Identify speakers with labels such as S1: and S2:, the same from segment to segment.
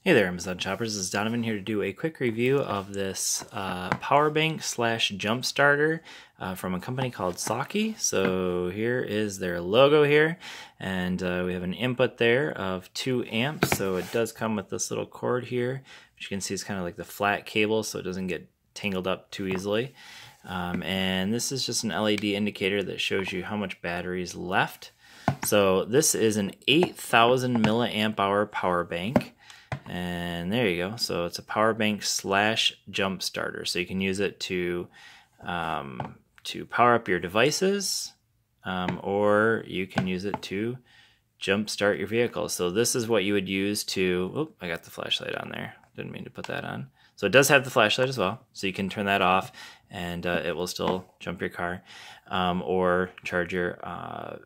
S1: Hey there, Amazon shoppers. This is Donovan here to do a quick review of this Powerbank slash Jumpstarter from a company called Suaoki. So here is their logo here, and we have an input there of 2 amps. So it does come with this little cord here, which you can see is kind of like the flat cable, so it doesn't get tangled up too easily. And this is just an LED indicator that shows you how much battery is left. So this is an 8,000 milliamp hour power bank. And there you go. So it's a power bank slash jump starter. So you can use it to power up your devices, or you can use it to jump start your vehicle. So this is what you would use to. Oh, I got the flashlight on there. Didn't mean to put that on. So it does have the flashlight as well. So you can turn that off, and it will still jump your car, or charge your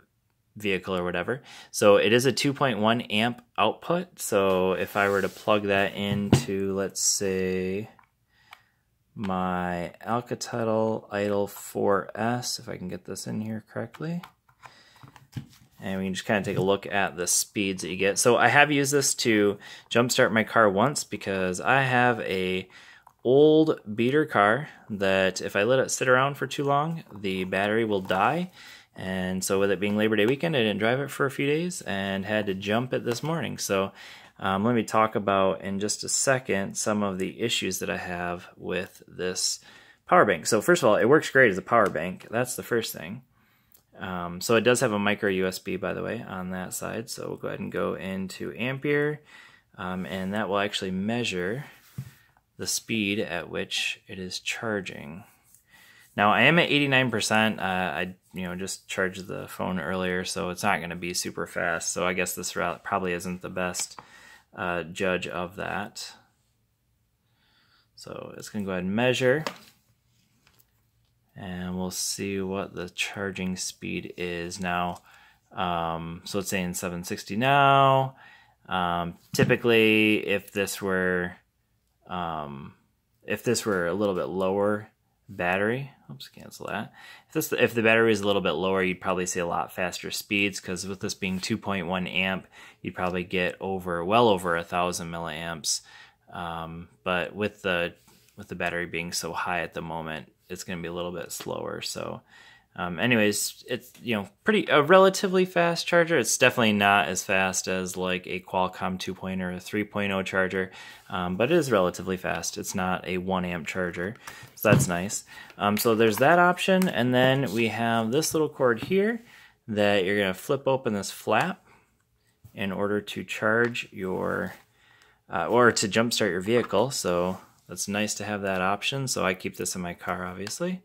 S1: vehicle or whatever. So it is a 2.1 amp output. So if I were to plug that into, let's say, my Alcatel Idol 4S, if I can get this in here correctly, and we can just kind of take a look at the speeds that you get. So I have used this to jumpstart my car once because I have a old beater car that if I let it sit around for too long, the battery will die. And so with it being Labor Day weekend, I didn't drive it for a few days and had to jump it this morning. So let me talk about in just a second some of the issues that I have with this power bank. So first of all, it works great as a power bank. That's the first thing. So it does have a micro USB, by the way, on that side. So we'll go ahead and go into ampere, and that will actually measure the speed at which it is charging. Now I am at 89%. I just charged the phone earlier, so it's not going to be super fast. So I guess this route probably isn't the best judge of that. So it's going to go ahead and measure, and we'll see what the charging speed is now. So it's saying 760 now. Typically, if this were a little bit lower battery, oops, cancel that. If the battery is a little bit lower, you'd probably see a lot faster speeds, because with this being 2.1 amp, you'd probably get well over 1,000 milliamps. But with the battery being so high at the moment, it's going to be a little bit slower. So anyways, it's a relatively fast charger. It's definitely not as fast as like a Qualcomm 2.0 or a 3.0 charger, but it is relatively fast. It's not a 1 amp charger, so that's nice. So there's that option, and then we have this little cord here that you're going to flip open this flap in order to charge your or to jumpstart your vehicle. So that's nice to have that option. So I keep this in my car, obviously.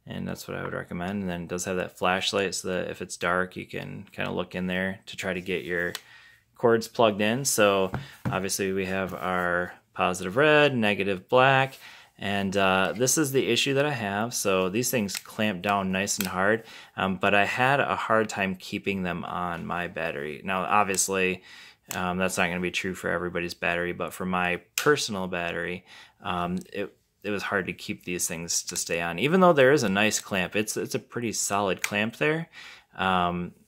S1: And that's what I would recommend. And then it does have that flashlight so that if it's dark, you can kind of look in there to try to get your cords plugged in. So obviously we have our positive red, negative black, and this is the issue that I have. So these things clamp down nice and hard, but I had a hard time keeping them on my battery. Now obviously that's not going to be true for everybody's battery, but for my personal battery, it was hard to keep these things to stay on. Even though there is a nice clamp, it's a pretty solid clamp there.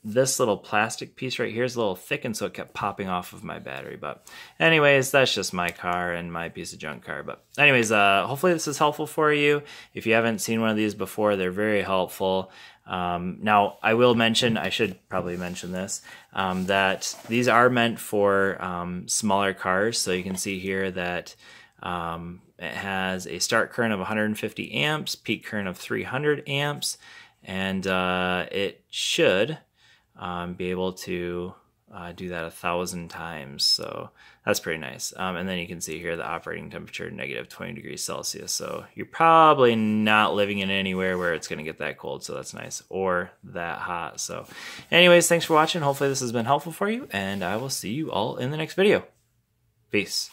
S1: This little plastic piece right here is a little thick, and so it kept popping off of my battery. But anyways, that's just my car and my piece of junk car. But anyways, hopefully this is helpful for you. If you haven't seen one of these before, they're very helpful. Now, I will mention, I should probably mention this, that these are meant for smaller cars. So you can see here that it has a start current of 150 amps, peak current of 300 amps, and it should be able to do that 1,000 times. So that's pretty nice. And then you can see here the operating temperature, negative 20 degrees Celsius. So you're probably not living in anywhere where it's going to get that cold. So that's nice, or that hot. So anyways, thanks for watching. Hopefully this has been helpful for you, and I will see you all in the next video. Peace.